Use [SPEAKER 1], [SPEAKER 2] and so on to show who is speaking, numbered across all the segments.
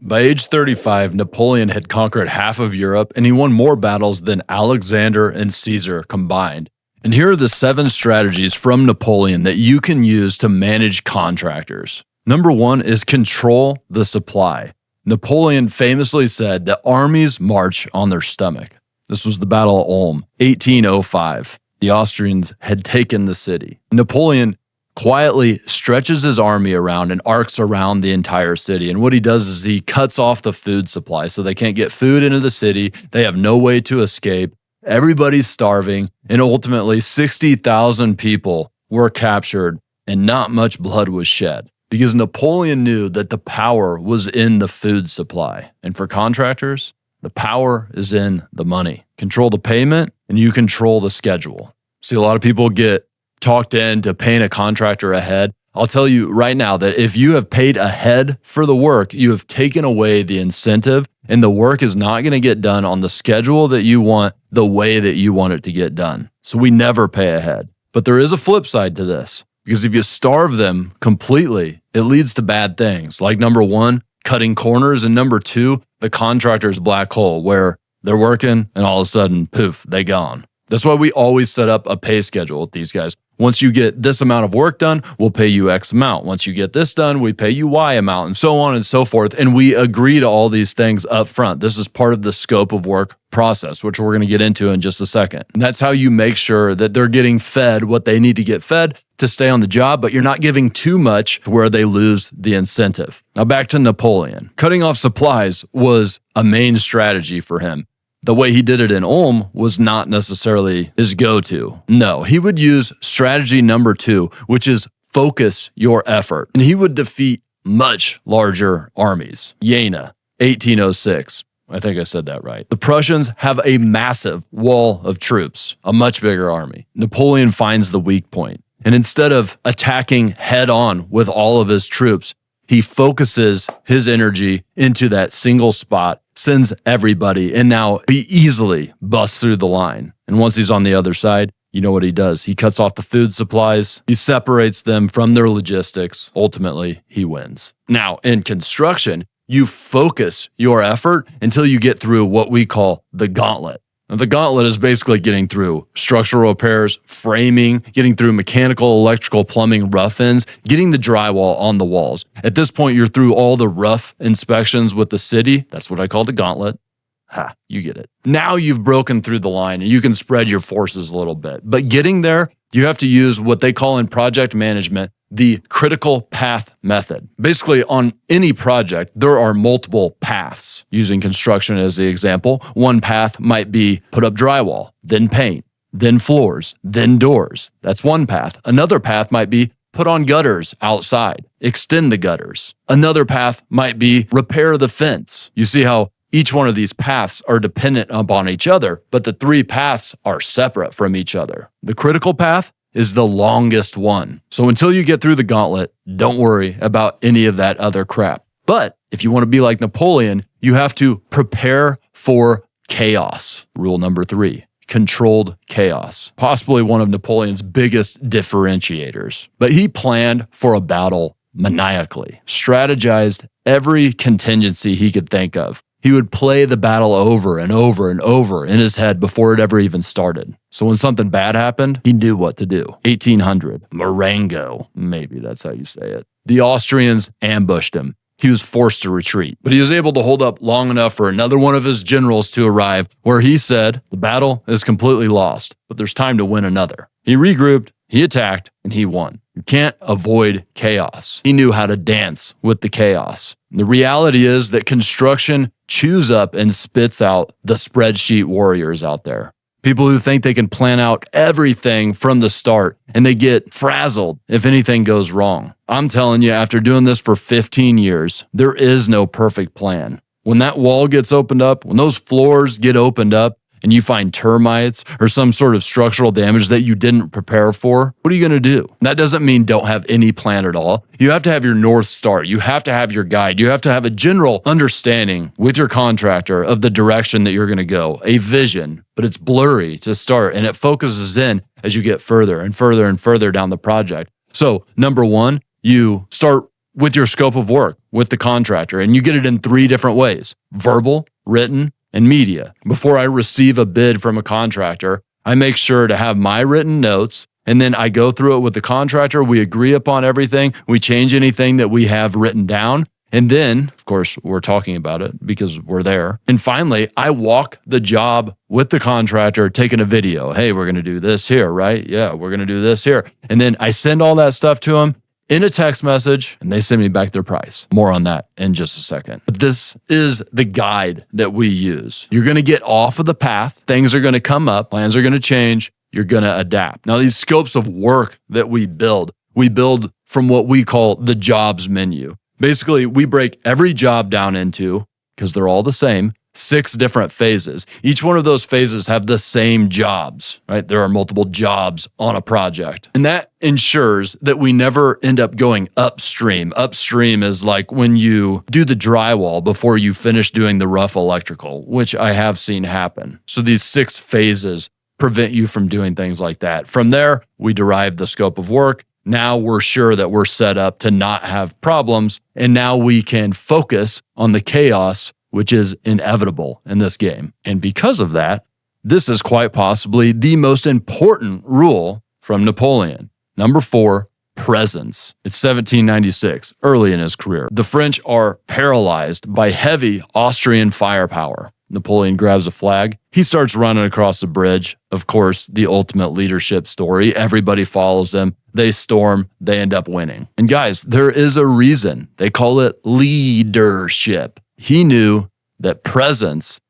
[SPEAKER 1] By age 35, Napoleon had conquered half of Europe and he won more battles than Alexander and Caesar combined. And here are the 7 strategies from Napoleon that you can use to manage contractors. Number 1 is control the supply. Napoleon famously said that armies march on their stomach. This was the Battle of Ulm, 1805. The Austrians had taken the city. Napoleon quietly stretches his army around and arcs around the entire city. And what he does is he cuts off the food supply so they can't get food into the city. They have no way to escape. Everybody's starving. And ultimately, 60,000 people were captured and not much blood was shed because Napoleon knew that the power was in the food supply. And for contractors, the power is in the money. Control the payment and you control the schedule. See, a lot of people get talked into paying a contractor ahead. I'll tell you right now that if you have paid ahead for the work, you have taken away the incentive and the work is not going to get done on the schedule that you want, the way that you want it to get done. So we never pay ahead. But there is a flip side to this because if you starve them completely, it leads to bad things like number 1, cutting corners, and number 2, the contractor's black hole where they're working and all of a sudden, poof, they gone. That's why we always set up a pay schedule with these guys. Once you get this amount of work done, we'll pay you X amount. Once you get this done, we pay you Y amount, and so on and so forth. And we agree to all these things up front. This is part of the scope of work process, which we're going to get into in just a second. And that's how you make sure that they're getting fed what they need to get fed to stay on the job, but you're not giving too much to where they lose the incentive. Now back to Napoleon. Cutting off supplies was a main strategy for him. The way he did it in Ulm was not necessarily his go-to. No, he would use strategy number 2, which is focus your effort. And he would defeat much larger armies. Jena, 1806. I think I said that right. The Prussians have a massive wall of troops, a much bigger army. Napoleon finds the weak point. And instead of attacking head on with all of his troops, he focuses his energy into that single spot, sends everybody, and now he easily busts through the line. And once he's on the other side, you know what he does? He cuts off the food supplies. He separates them from their logistics. Ultimately, he wins. Now, in construction, you focus your effort until you get through what we call the gauntlet. Now, the gauntlet is basically getting through structural repairs, framing, getting through mechanical, electrical, plumbing, rough ends, getting the drywall on the walls. At this point, you're through all the rough inspections with the city. That's what I call the gauntlet. Ha, you get it. Now you've broken through the line and you can spread your forces a little bit. But getting there, you have to use what they call in project management the critical path method. Basically, on any project, there are multiple paths. Using construction as the example, one path might be put up drywall, then paint, then floors, then doors. That's one path. Another path might be put on gutters outside, extend the gutters. Another path might be repair the fence. You see how each one of these paths are dependent upon each other, but the 3 paths are separate from each other. The critical path is the longest one. So until you get through the gauntlet, don't worry about any of that other crap. But if you want to be like Napoleon, you have to prepare for chaos. Rule number 3, controlled chaos. Possibly one of Napoleon's biggest differentiators. But he planned for a battle maniacally, strategized every contingency he could think of. He would play the battle over and over and over in his head before it ever even started. So when something bad happened, he knew what to do. 1800, Marengo, maybe that's how you say it. The Austrians ambushed him. He was forced to retreat, but he was able to hold up long enough for another one of his generals to arrive where he said, the battle is completely lost, but there's time to win another. He regrouped, he attacked, and he won. You can't avoid chaos. He knew how to dance with the chaos. The reality is that construction chews up and spits out the spreadsheet warriors out there. People who think they can plan out everything from the start and they get frazzled if anything goes wrong. I'm telling you, after doing this for 15 years, there is no perfect plan. When that wall gets opened up, when those floors get opened up, and you find termites or some sort of structural damage that you didn't prepare for, what are you going to do? That doesn't mean don't have any plan at all. You have to have your North Star. You have to have your guide. You have to have a general understanding with your contractor of the direction that you're going to go, a vision, but it's blurry to start and it focuses in as you get further and further and further down the project. So number 1, you start with your scope of work with the contractor, and you get it in 3 different ways: verbal, written, and media. Before I receive a bid from a contractor, I make sure to have my written notes, and then I go through it with the contractor. We agree upon everything. We change anything that we have written down. And then, of course, we're talking about it because we're there. And finally, I walk the job with the contractor, taking a video. Hey, we're going to do this here, right? Yeah, we're going to do this here. And then I send all that stuff to them in a text message, and they send me back their price. More on that in just a second. But this is the guide that we use. You're going to get off of the path. Things are going to come up. Plans are going to change. You're going to adapt. Now, these scopes of work that we build from what we call the jobs menu. Basically, we break every job down into, because they're all the same, 6 different phases. Each one of those phases have the same jobs, right? There are multiple jobs on a project. And that ensures that we never end up going upstream. Upstream is like when you do the drywall before you finish doing the rough electrical, which I have seen happen. So these 6 phases prevent you from doing things like that. From there, we derive the scope of work. Now we're sure that we're set up to not have problems, and now we can focus on the chaos, which is inevitable in this game. And because of that, this is quite possibly the most important rule from Napoleon. Number 4, presence. It's 1796, early in his career. The French are paralyzed by heavy Austrian firepower. Napoleon grabs a flag. He starts running across the bridge. Of course, the ultimate leadership story. Everybody follows him. They storm. They end up winning. And guys, there is a reason. They call it leadership. He knew that presence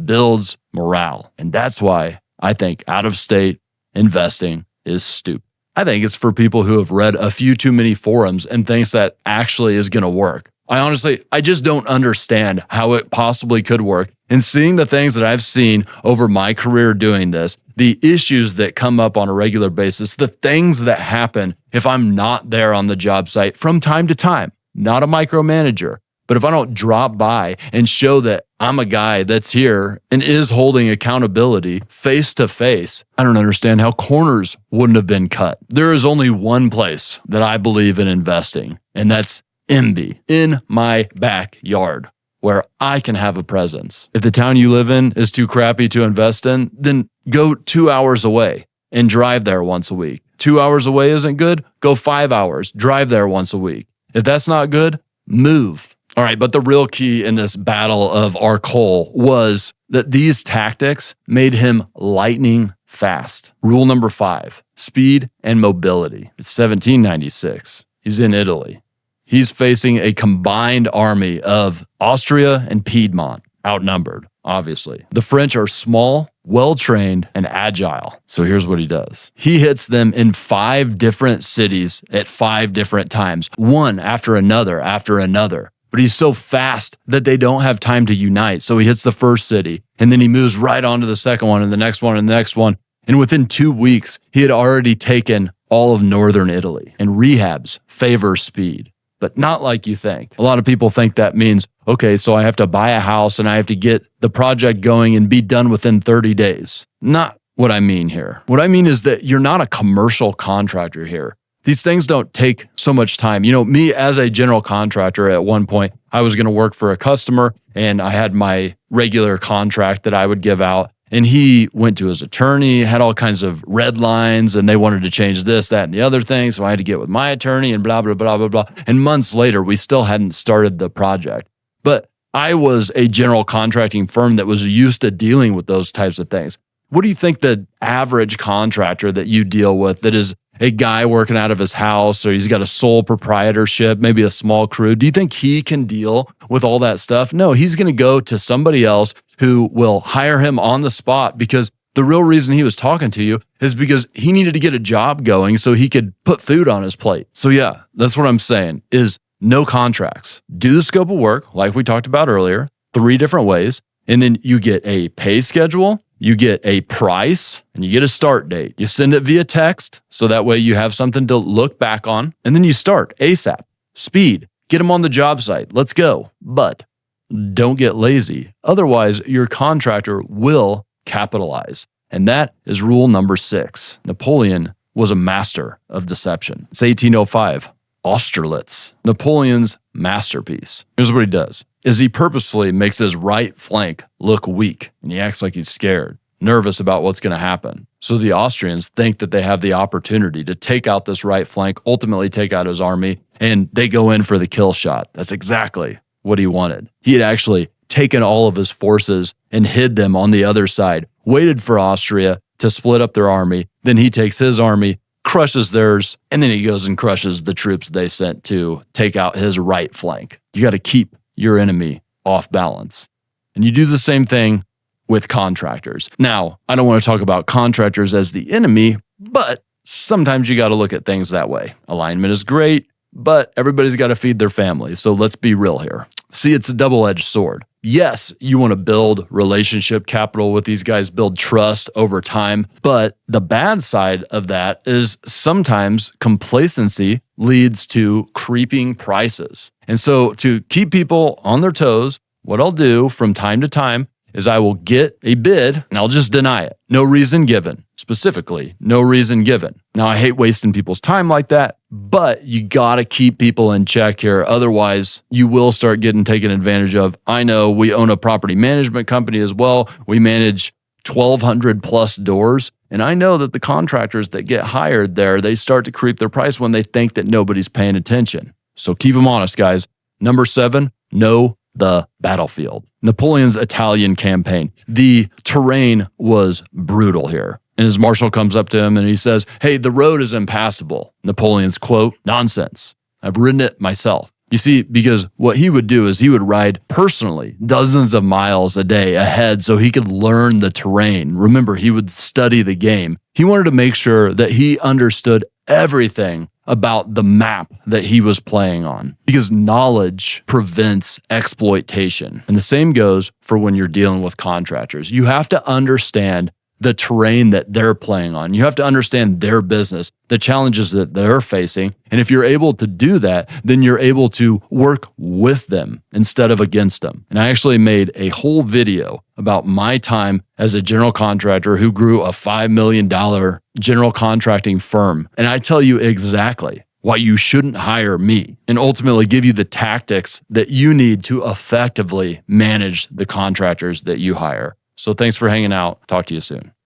[SPEAKER 1] builds morale. And that's why I think out-of-state investing is stupid. I think it's for people who have read a few too many forums and thinks that actually is going to work. I just don't understand how it possibly could work. And seeing the things that I've seen over my career doing this, the issues that come up on a regular basis, the things that happen if I'm not there on the job site from time to time, not a micromanager, but if I don't drop by and show that I'm a guy that's here and is holding accountability face to face, I don't understand how corners wouldn't have been cut. There is only one place that I believe in investing, and that's MB, in my backyard, where I can have a presence. If the town you live in is too crappy to invest in, then go 2 hours away and drive there once a week. 2 hours away isn't good? Go 5 hours, drive there once a week. If that's not good, move. All right, but the real key in this battle of our coal was that these tactics made him lightning fast. Rule number 5, speed and mobility. It's 1796. He's in Italy. He's facing a combined army of Austria and Piedmont, outnumbered, obviously. The French are small, well-trained, and agile. So here's what he does. He hits them in 5 different cities at 5 different times, one after another. But he's so fast that they don't have time to unite. So he hits the first city, and then he moves right on to the second one, and the next one, and the next one. And within 2 weeks, he had already taken all of northern Italy. And rehabs favor speed, but not like you think. A lot of people think that means, okay, so I have to buy a house and I have to get the project going and be done within 30 days. Not what I mean here. What I mean is that you're not a commercial contractor here. These things don't take so much time. You know, me as a general contractor, at one point, I was going to work for a customer and I had my regular contract that I would give out. And he went to his attorney, had all kinds of red lines, and they wanted to change this, that, and the other thing. So I had to get with my attorney and blah, blah, blah, blah, blah. And months later, we still hadn't started the project. But I was a general contracting firm that was used to dealing with those types of things. What do you think the average contractor that you deal with, that is a guy working out of his house, or he's got a sole proprietorship, maybe a small crew, do you think he can deal with all that stuff? No, he's going to go to somebody else who will hire him on the spot, because the real reason he was talking to you is because he needed to get a job going so he could put food on his plate. So yeah, that's what I'm saying is no contracts. Do the scope of work like we talked about earlier, 3 different ways, and then you get a pay schedule, you get a price, and you get a start date. You send it via text, so that way you have something to look back on, and then you start ASAP. Speed, get them on the job site. Let's go. But don't get lazy. Otherwise, your contractor will capitalize. And that is rule number 6. Napoleon was a master of deception. It's 1805. Austerlitz, Napoleon's masterpiece. Here's what he does, is he purposefully makes his right flank look weak, and he acts like he's scared, nervous about what's going to happen. So the Austrians think that they have the opportunity to take out this right flank, ultimately take out his army, and they go in for the kill shot. That's exactly what he wanted. He had actually taken all of his forces and hid them on the other side, waited for Austria to split up their army. Then he takes his army, crushes theirs, and then he goes and crushes the troops they sent to take out his right flank. You got to keep your enemy off balance. And you do the same thing with contractors. Now, I don't want to talk about contractors as the enemy, but sometimes you got to look at things that way. Alignment is great, but everybody's got to feed their family. So let's be real here. See, it's a double-edged sword. Yes, you want to build relationship capital with these guys, build trust over time. But the bad side of that is sometimes complacency leads to creeping prices. And so to keep people on their toes, what I'll do from time to time is I will get a bid and I'll just deny it. No reason given. Specifically, no reason given. Now, I hate wasting people's time like that, but you got to keep people in check here. Otherwise, you will start getting taken advantage of. I know we own a property management company as well. We manage 1,200 plus doors. And I know that the contractors that get hired there, they start to creep their price when they think that nobody's paying attention. So keep them honest, guys. Number 7, know the battlefield. Napoleon's Italian campaign. The terrain was brutal here. And his marshal comes up to him and he says, "Hey, the road is impassable." Napoleon's quote, "Nonsense. I've ridden it myself." You see, because what he would do is he would ride personally dozens of miles a day ahead so he could learn the terrain. Remember, he would study the game. He wanted to make sure that he understood everything about the map that he was playing on, because knowledge prevents exploitation. And the same goes for when you're dealing with contractors. You have to understand the terrain that they're playing on. You have to understand their business, the challenges that they're facing. And if you're able to do that, then you're able to work with them instead of against them. And I actually made a whole video about my time as a general contractor who grew a $5 million general contracting firm. And I tell you exactly why you shouldn't hire me and ultimately give you the tactics that you need to effectively manage the contractors that you hire. So thanks for hanging out. Talk to you soon.